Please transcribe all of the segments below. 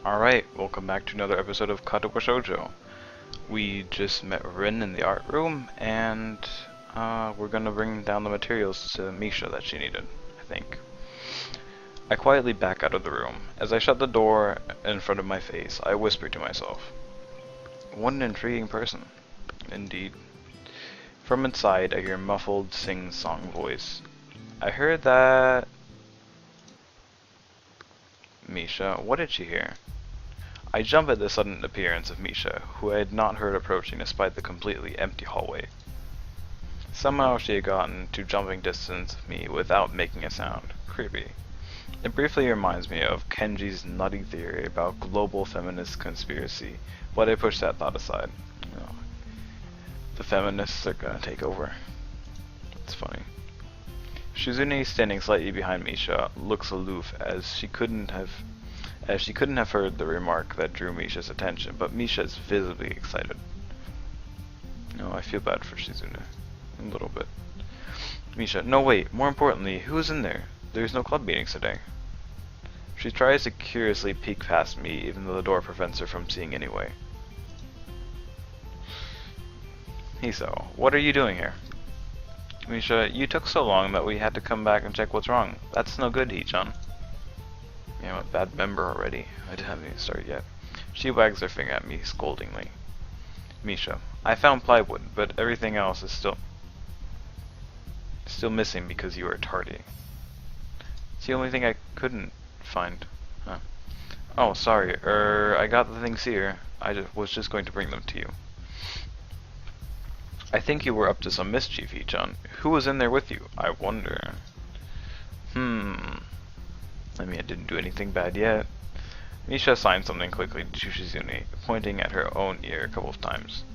Alright, welcome back to another episode of Katawa Shoujo. We just met Rin in the art room, and we're gonna bring down the materials to Misha that she needed, I think. I quietly back out of the room. As I shut the door in front of my face, I whisper to myself, "What an intriguing person." Indeed. From inside, I hear a muffled sing-song voice. I heard that... Misha, what did she hear? I jump at the sudden appearance of Misha, who I had not heard approaching despite the completely empty hallway. Somehow she had gotten to jumping distance of me without making a sound. Creepy. It briefly reminds me of Kenji's nutty theory about global feminist conspiracy, but I push that thought aside. You know, the feminists are gonna take over. It's funny. Shizune, standing slightly behind Misha, looks aloof as she couldn't have heard the remark that drew Misha's attention, but Misha is visibly excited. No, I feel bad for Shizune. A little bit. Misha, no wait, more importantly, who's in there? There's no club meetings today. She tries to curiously peek past me, even though the door prevents her from seeing anyway. Hiso, what are you doing here? Misha, you took so long that we had to come back and check what's wrong. That's no good, Hee-chan. You know, a bad member already. I haven't even started yet. She wags her finger at me scoldingly. Misha, I found plywood, but everything else is still missing because you were tardy. It's the only thing I couldn't find. Huh. Oh, sorry. I got the things here. I was just going to bring them to you. I think you were up to some mischief, Hee-chan. Who was in there with you? I wonder. I mean, I didn't do anything bad yet. Misha signed something quickly to Shizune, pointing at her own ear a couple of times.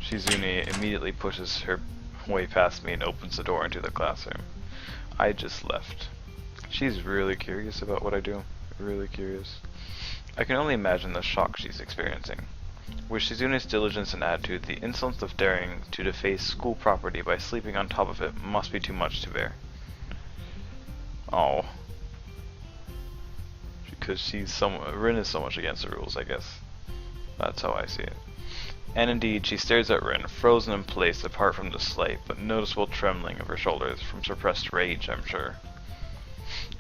Shizune immediately pushes her way past me and opens the door into the classroom. I just left. She's really curious about what I do. Really curious. I can only imagine the shock she's experiencing. With Shizune's diligence and attitude, the insolence of daring to deface school property by sleeping on top of it must be too much to bear. Oh. Because Rin is so much against the rules, I guess. That's how I see it. And indeed, she stares at Rin, frozen in place apart from the slight but noticeable trembling of her shoulders from suppressed rage, I'm sure.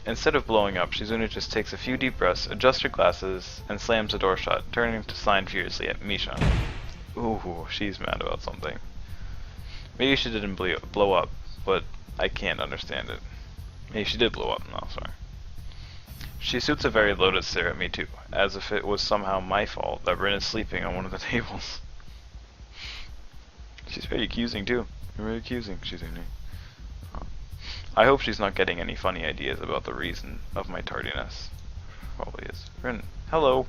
Instead of blowing up, Shizune just takes a few deep breaths, adjusts her glasses, and slams the door shut, turning to sign furiously at Misha. Ooh, she's mad about something. Maybe she didn't blow up, but I can't understand it. Maybe she did blow up, no, sorry. She shoots a very loaded stare at me too, as if it was somehow my fault that Rin is sleeping on one of the tables. She's very accusing too. Very accusing, Shizune. I hope she's not getting any funny ideas about the reason of my tardiness. Probably is. Rin, hello!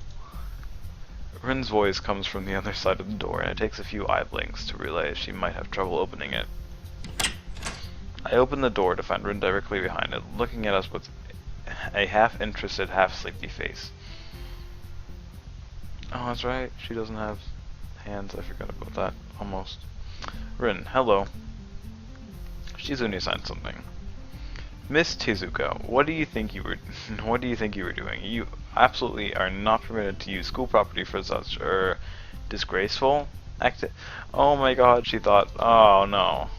Rin's voice comes from the other side of the door, and it takes a few eye blinks to realize she might have trouble opening it. I open the door to find Rin directly behind it, looking at us with a half-interested, half-sleepy face. Oh, that's right. She doesn't have hands. I forgot about that. Almost. Rin, hello. Shizune signed something. Miss Tezuka, what do you think you were doing? You absolutely are not permitted to use school property for such disgraceful act. Oh my god, she thought. Oh no.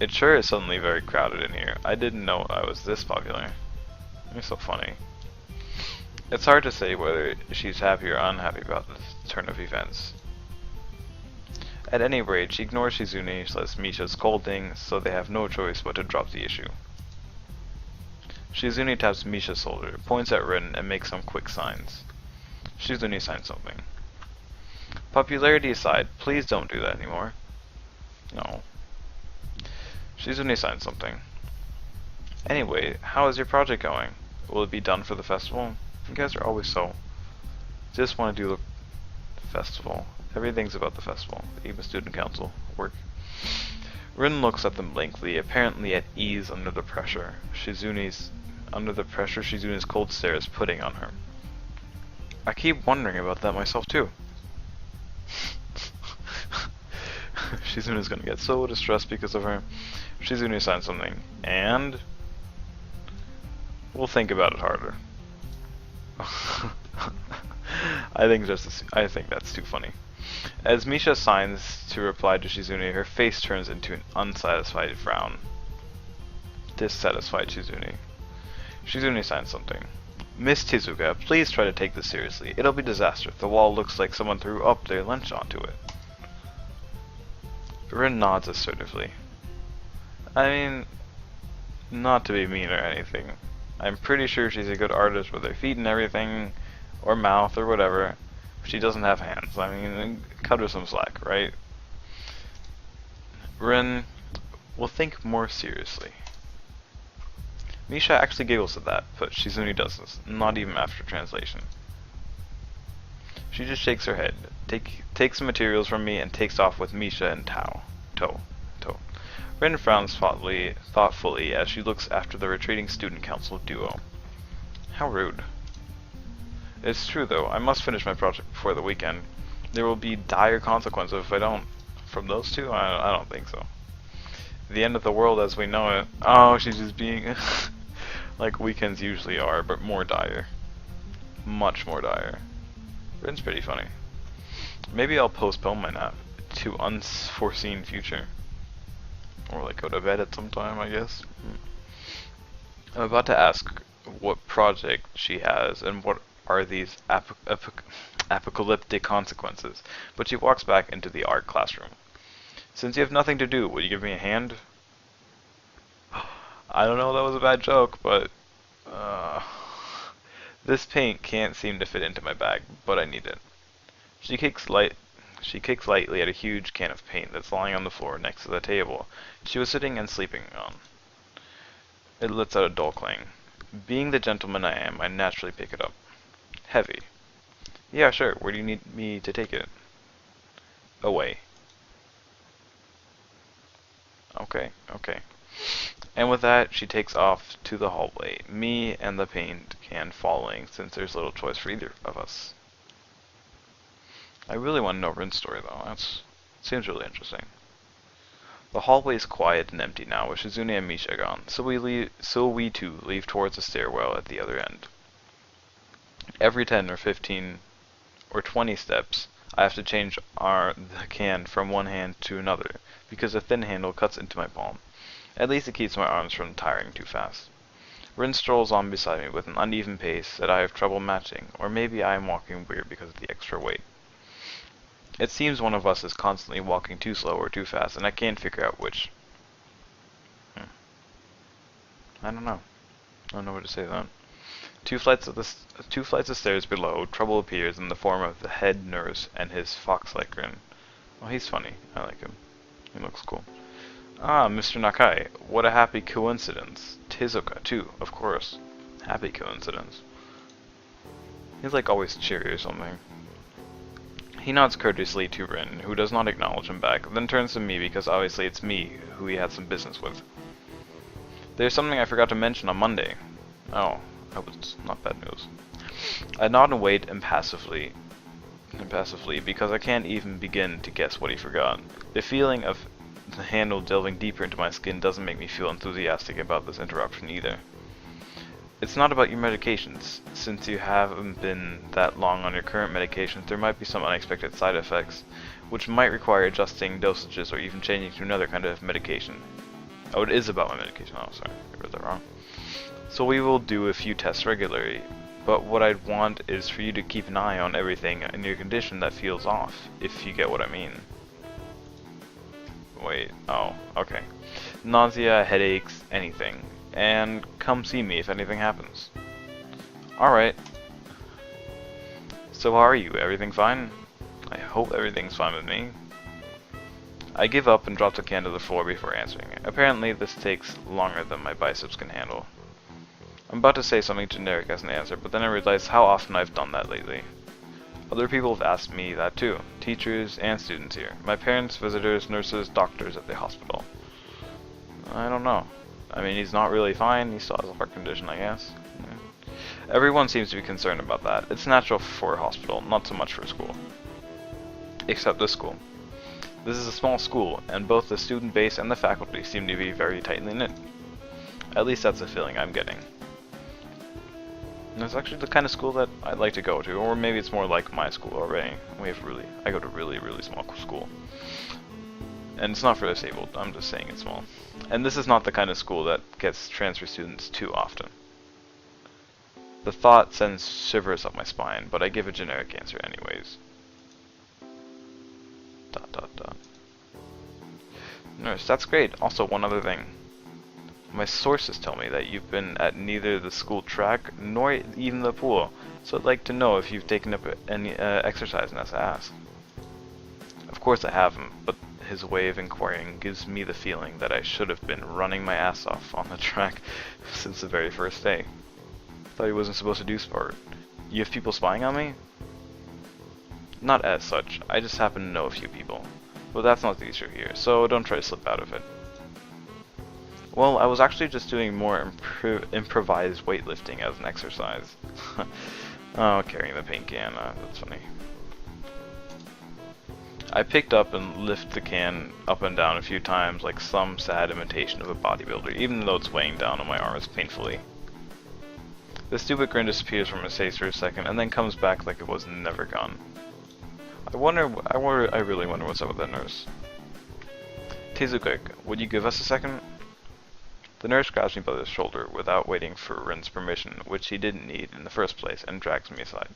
It sure is suddenly very crowded in here. I didn't know I was this popular. You're so funny. It's hard to say whether she's happy or unhappy about this turn of events. At any rate, she ignores Shizune Misha's scolding, so they have no choice but to drop the issue. Shizune taps Misha's shoulder, points at Rin, and makes some quick signs. Shizune signs something. Popularity aside, please don't do that anymore. No. Shizune signs something. Anyway, how is your project going? Will it be done for the festival? You guys are always so... Just want to do the festival. Everything's about the festival. Even student council. Work. Rin looks at them blankly, apparently at ease under the pressure. Shizune's cold stare is putting on her. I keep wondering about that myself too. Shizune's gonna get so distressed because of her. Shizune signs something, and we'll think about it harder. I think that's too funny. As Misha signs to reply to Shizune, her face turns into an unsatisfied frown. Dissatisfied Shizune. Shizune signs something. Miss Tezuka, please try to take this seriously. It'll be disaster. The wall looks like someone threw up their lunch onto it. Rin nods assertively. I mean, not to be mean or anything. I'm pretty sure she's a good artist with her feet and everything, or mouth, or whatever. She doesn't have hands. I mean, cut her some slack, right? Rin will think more seriously. Misha actually giggles at that, but Shizune doesn't, not even after translation. She just shakes her head, takes some materials from me, and takes off with Misha and To. Rin frowns thoughtfully as she looks after the retreating student council duo. How rude. It's true though, I must finish my project before the weekend. There will be dire consequences if I don't. From those two? I don't think so. The end of the world as we know it. Oh, she's just being like weekends usually are, but more dire. Much more dire. Rin's pretty funny. Maybe I'll postpone my nap to unforeseen future. Or like go to bed at some time, I guess. I'm about to ask what project she has and what are these apocalyptic consequences, but she walks back into the art classroom. Since you have nothing to do, will you give me a hand? I don't know if that was a bad joke, but this paint can't seem to fit into my bag, but I need it. She kicks lightly at a huge can of paint that's lying on the floor next to the table she was sitting and sleeping on. It lets out a dull clang. Being the gentleman I am, I naturally pick it up. Heavy. Yeah, sure. Where do you need me to take it? Away. Okay. And with that, she takes off to the hallway, me and the paint can following since there's little choice for either of us. I really want to know Rin's story though. Seems really interesting. The hallway is quiet and empty now, with Shizune and Misha gone, so we too leave towards the stairwell at the other end. Every 10 or 15 or 20 steps, I have to change the can from one hand to another, because the thin handle cuts into my palm. At least it keeps my arms from tiring too fast. Rin strolls on beside me with an uneven pace that I have trouble matching, or maybe I am walking weird because of the extra weight. It seems one of us is constantly walking too slow or too fast, and I can't figure out which. I don't know. I don't know what to say then. Two flights of stairs below, trouble appears in the form of the head nurse and his fox-like grin. Well, he's funny. I like him. He looks cool. Ah, Mr. Nakai. What a happy coincidence. Tezuka, too, of course. Happy coincidence. He's like always cheery or something. He nods courteously to Rin, who does not acknowledge him back, then turns to me because obviously it's me who he had some business with. There's something I forgot to mention on Monday. Oh, that was not bad news. I nod and wait impassively because I can't even begin to guess what he forgot. The feeling of the handle delving deeper into my skin doesn't make me feel enthusiastic about this interruption either. It's not about your medications. Since you haven't been that long on your current medications, there might be some unexpected side effects, which might require adjusting dosages or even changing to another kind of medication. Oh, it is about my medication. Oh, sorry, I read that wrong. So we will do a few tests regularly, but what I'd want is for you to keep an eye on everything in your condition that feels off, if you get what I mean. Wait, oh, okay. Nausea, headaches, anything. And come see me if anything happens. Alright. So how are you? Everything fine? I hope everything's fine with me. I give up and drop the can to the floor before answering. Apparently this takes longer than my biceps can handle. I'm about to say something generic as an answer, but then I realize how often I've done that lately. Other people have asked me that too. Teachers and students here. My parents, visitors, nurses, doctors at the hospital. I don't know. I mean, he's not really fine. He still has a heart condition, I guess. Yeah. Everyone seems to be concerned about that. It's natural for a hospital, not so much for a school. Except this school. This is a small school, and both the student base and the faculty seem to be very tightly knit. At least that's the feeling I'm getting. And it's actually the kind of school that I'd like to go to, or maybe it's more like my school already. I go to really small school. And it's not for disabled, I'm just saying it's small. And this is not the kind of school that gets transfer students too often. The thought sends shivers up my spine, but I give a generic answer anyways. Dot dot dot. Nurse, that's great. Also, one other thing. My sources tell me that you've been at neither the school track nor even the pool, so I'd like to know if you've taken up any exercise in SAS. Of course I haven't, but his way of inquiring gives me the feeling that I should have been running my ass off on the track since the very first day. Thought he wasn't supposed to do sport. You have people spying on me? Not as such, I just happen to know a few people. But that's not the issue here, so don't try to slip out of it. Well, I was actually just doing more improvised weightlifting as an exercise. Oh, carrying the paint can, that's funny. I picked up and lifted the can up and down a few times like some sad imitation of a bodybuilder, even though it's weighing down on my arms painfully. The stupid grin disappears from his face for a second and then comes back like it was never gone. I really wonder what's up with that nurse. Tezuka, would you give us a second? The nurse grabs me by the shoulder without waiting for Rin's permission, which he didn't need in the first place, and drags me aside.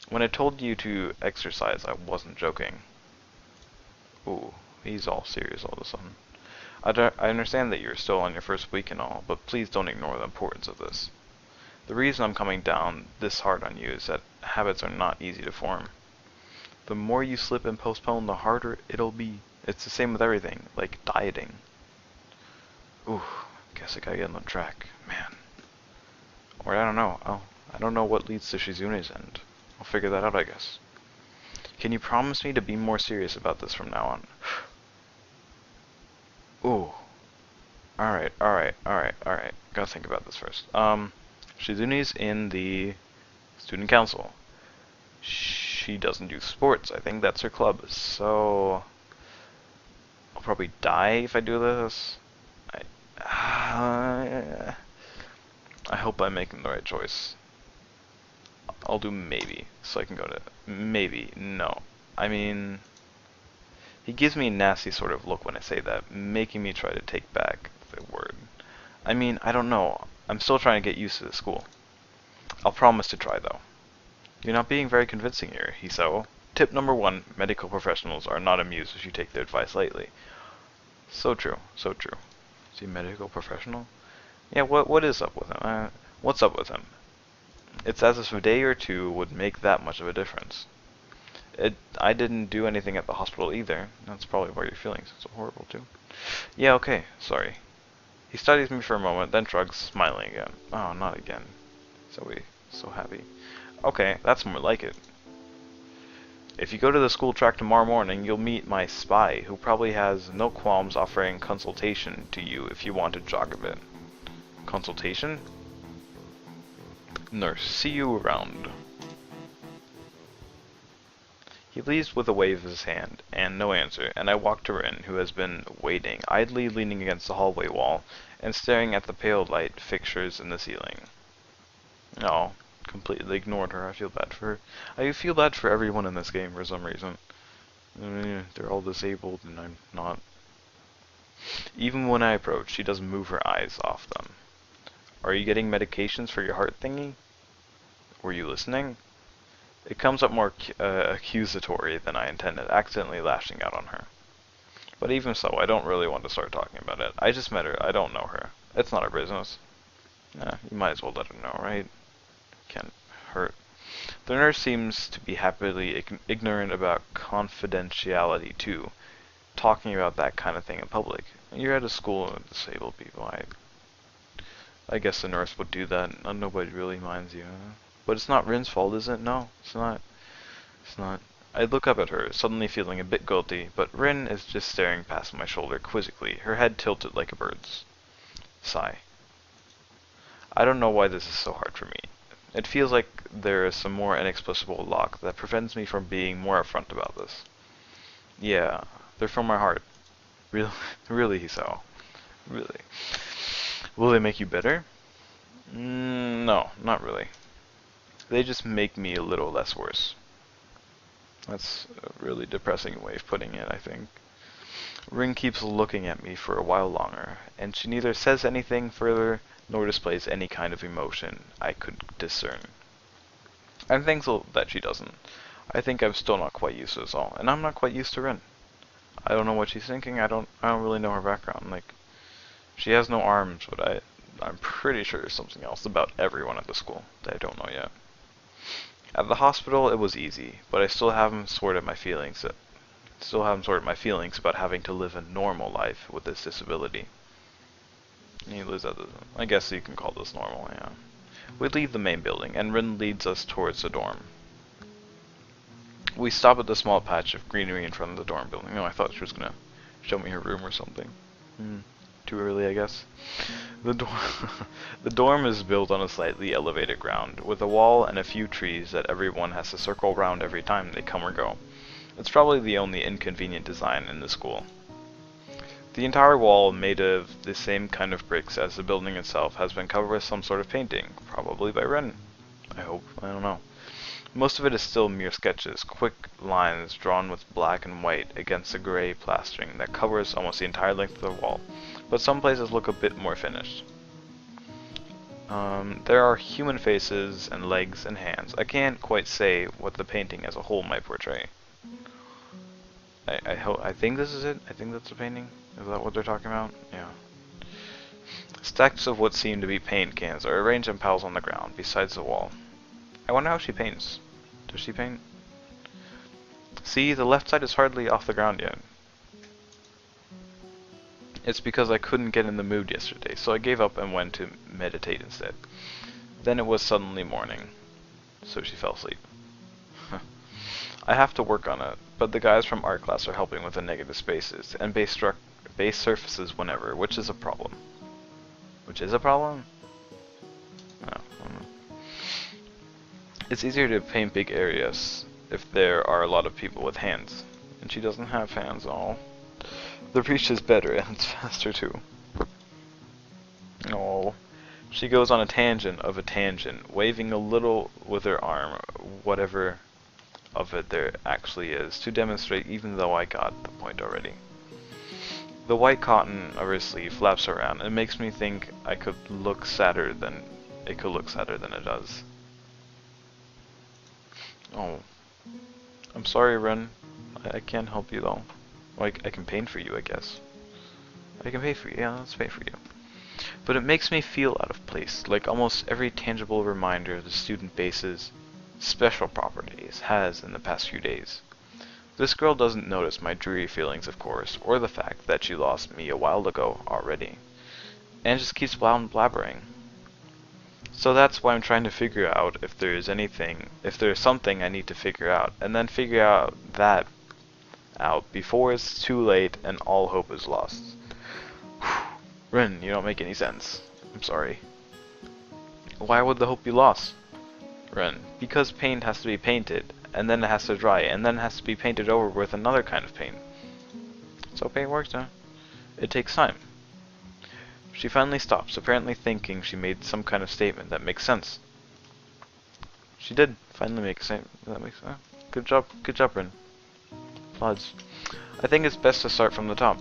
When I told you to exercise, I wasn't joking. Ooh, he's all serious all of a sudden. I understand that you're still on your first week and all, but please don't ignore the importance of this. The reason I'm coming down this hard on you is that habits are not easy to form. The more you slip and postpone, the harder it'll be. It's the same with everything, like dieting. Ooh, guess I gotta get on the track, man. Or I don't know. I don't know what leads to Shizune's end. I'll figure that out, I guess. Can you promise me to be more serious about this from now on? Ooh. Alright. Gotta think about this first. Shizune's in the student council. She doesn't do sports. I think that's her club. So I'll probably die if I do this. I hope I'm making the right choice. I'll do maybe, so I can go to maybe. No. I mean, he gives me a nasty sort of look when I say that, making me try to take back the word. I mean, I don't know. I'm still trying to get used to the school. I'll promise to try, though. You're not being very convincing here, Hiso. Tip number 1, medical professionals are not amused if you take their advice lightly. So true, so true. Is he a medical professional? Yeah, what is up with him? What's up with him? It's as if a day or two would make that much of a difference. I didn't do anything at the hospital either. That's probably why your feelings are so horrible too. Yeah, okay, sorry. He studies me for a moment, then shrugs, smiling again. Oh, not again. So happy. Okay, that's more like it. If you go to the school track tomorrow morning, you'll meet my spy, who probably has no qualms offering consultation to you if you want to jog a bit. Consultation? Nurse, see you around. He leaves with a wave of his hand, and no answer, and I walk to Rin, who has been waiting, idly leaning against the hallway wall, and staring at the pale light fixtures in the ceiling. Oh, completely ignored her. I feel bad for her. I feel bad for everyone in this game for some reason. They're all disabled, and I'm not. Even when I approach, she doesn't move her eyes off them. Are you getting medications for your heart thingy? Were you listening? It comes up more accusatory than I intended, accidentally lashing out on her. But even so, I don't really want to start talking about it. I just met her. I don't know her. It's not our business. You might as well let her know, right? Can't hurt. The nurse seems to be happily ignorant about confidentiality too, talking about that kind of thing in public. You're at a school of disabled people. I guess the nurse would do that. Nobody really minds you. But it's not Rin's fault, is it? No, it's not. It's not. I look up at her, suddenly feeling a bit guilty, but Rin is just staring past my shoulder quizzically, her head tilted like a bird's. Sigh. I don't know why this is so hard for me. It feels like there is some more inexplicable lock that prevents me from being more upfront about this. Yeah, they're from my heart. Really, really, Hiso. Really. Will they make you bitter? No, not really. They just make me a little less worse. That's a really depressing way of putting it, I think. Rin keeps looking at me for a while longer, and she neither says anything further nor displays any kind of emotion I could discern. I'm thankful that she doesn't. I think I'm still not quite used to this all, and I'm not quite used to Rin. I don't know what she's thinking. I don't really know her background. Like, she has no arms, but I'm pretty sure there's something else about everyone at the school that I don't know yet. At the hospital, it was easy, but I still haven't sorted my feelings. About having to live a normal life with this disability. He lives at the, I guess you can call this normal. Yeah. We leave the main building, and Rin leads us towards the dorm. We stop at the small patch of greenery in front of the dorm building. No, I thought she was gonna show me her room or something. Too early, I guess. The the dorm is built on a slightly elevated ground, with a wall and a few trees that everyone has to circle around every time they come or go. It's probably the only inconvenient design in the school. The entire wall, made of the same kind of bricks as the building itself, has been covered with some sort of painting, probably by Ren. I hope, I don't know. Most of it is still mere sketches, quick lines drawn with black and white against the gray plastering that covers almost the entire length of the wall, but some places look a bit more finished. There are human faces and legs and hands. I can't quite say what the painting as a whole might portray. I think this is it. I think that's the painting. Is that what they're talking about? Yeah. Stacks of what seem to be paint cans are arranged in piles on the ground, besides the wall. I wonder how she paints. Does she paint? See, the left side is hardly off the ground yet. It's because I couldn't get in the mood yesterday, so I gave up and went to meditate instead. Then it was suddenly morning, so she fell asleep. I have to work on it, but the guys from art class are helping with the negative spaces and base surfaces whenever, which is a problem. Which is a problem? No, I don't know. It's easier to paint big areas if there are a lot of people with hands, and she doesn't have hands at all. The reach is better and it's faster too. Oh, she goes on a tangent of a tangent, waving a little with her arm, whatever of it there actually is, to demonstrate even though I got the point already. The white cotton of her sleeve flaps around and makes me think it could look sadder than it does. Oh, I'm sorry, Ren. I can't help you though. Like, I can paint for you, I guess. I can pay for you, yeah, let's pay for you. But it makes me feel out of place, like almost every tangible reminder the student base's special properties has in the past few days. This girl doesn't notice my dreary feelings, of course, or the fact that she lost me a while ago already, and just keeps blabbering. So that's why I'm trying to figure out if there's something I need to figure out, and then figure out before it's too late and all hope is lost. Rin, you don't make any sense. I'm sorry. Why would the hope be lost? Rin, because paint has to be painted, and then it has to dry, and then it has to be painted over with another kind of paint. So paint works, huh? It takes time. She finally stops, apparently thinking she made some kind of statement that makes sense. She did finally make a statement that makes sense. Good job, Rin. Applause. I think it's best to start from the top.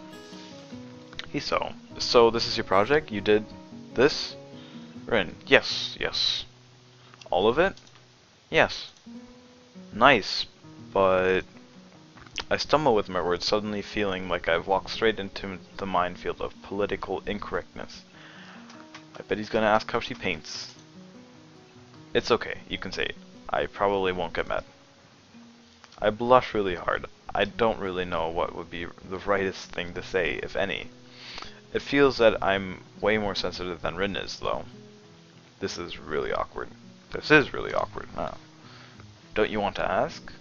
So this is your project? You did this? Rin, yes. All of it? Yes. Nice, but I stumble with my words, suddenly feeling like I've walked straight into the minefield of political incorrectness. I bet he's gonna ask how she paints. It's okay, you can say it. I probably won't get mad. I blush really hard. I don't really know what would be the rightest thing to say, if any. It feels that I'm way more sensitive than Rin is, though. This is really awkward. Don't you want to ask?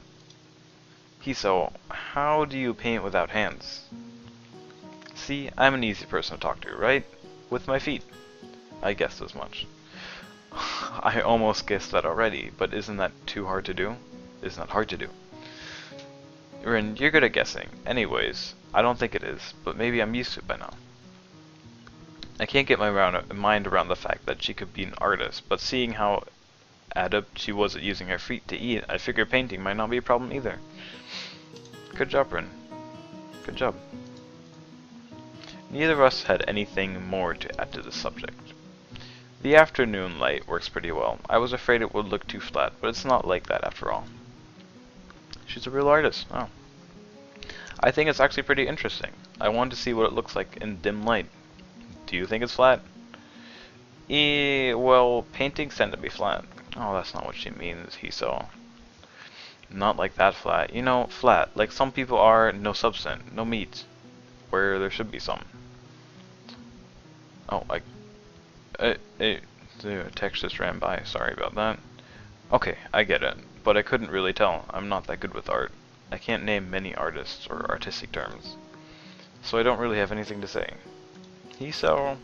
Hiso, how do you paint without hands? See, I'm an easy person to talk to, right? With my feet. I guessed as much. I almost guessed that already, but isn't that too hard to do? Isn't that hard to do? Rin, you're good at guessing. Anyways, I don't think it is, but maybe I'm used to it by now. I can't get my mind around the fact that she could be an artist, but seeing how adept she was at using her feet to eat, I figure painting might not be a problem either. Good job, Rin. Good job. Neither of us had anything more to add to the subject. The afternoon light works pretty well. I was afraid it would look too flat, but it's not like that after all. She's a real artist. Oh. I think it's actually pretty interesting. I wanted to see what it looks like in dim light. Do you think it's flat? Well, paintings tend to be flat. Oh, that's not what she means, he saw. Not like that flat. You know, flat. Like some people are, no substance, no meat. Where there should be some. Oh, the text just ran by. Sorry about that. Okay, I get it. But I couldn't really tell. I'm not that good with art. I can't name many artists or artistic terms. So I don't really have anything to say. He so...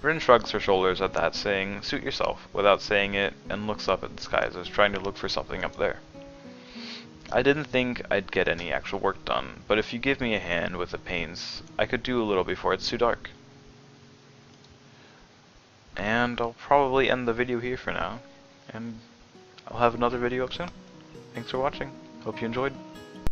Rin shrugs her shoulders at that, saying, "Suit yourself," without saying it, and looks up at the sky as if trying to look for something up there. I didn't think I'd get any actual work done, but if you give me a hand with the paints, I could do a little before it's too dark. And I'll probably end the video here for now, and I'll have another video up soon. Thanks for watching. Hope you enjoyed.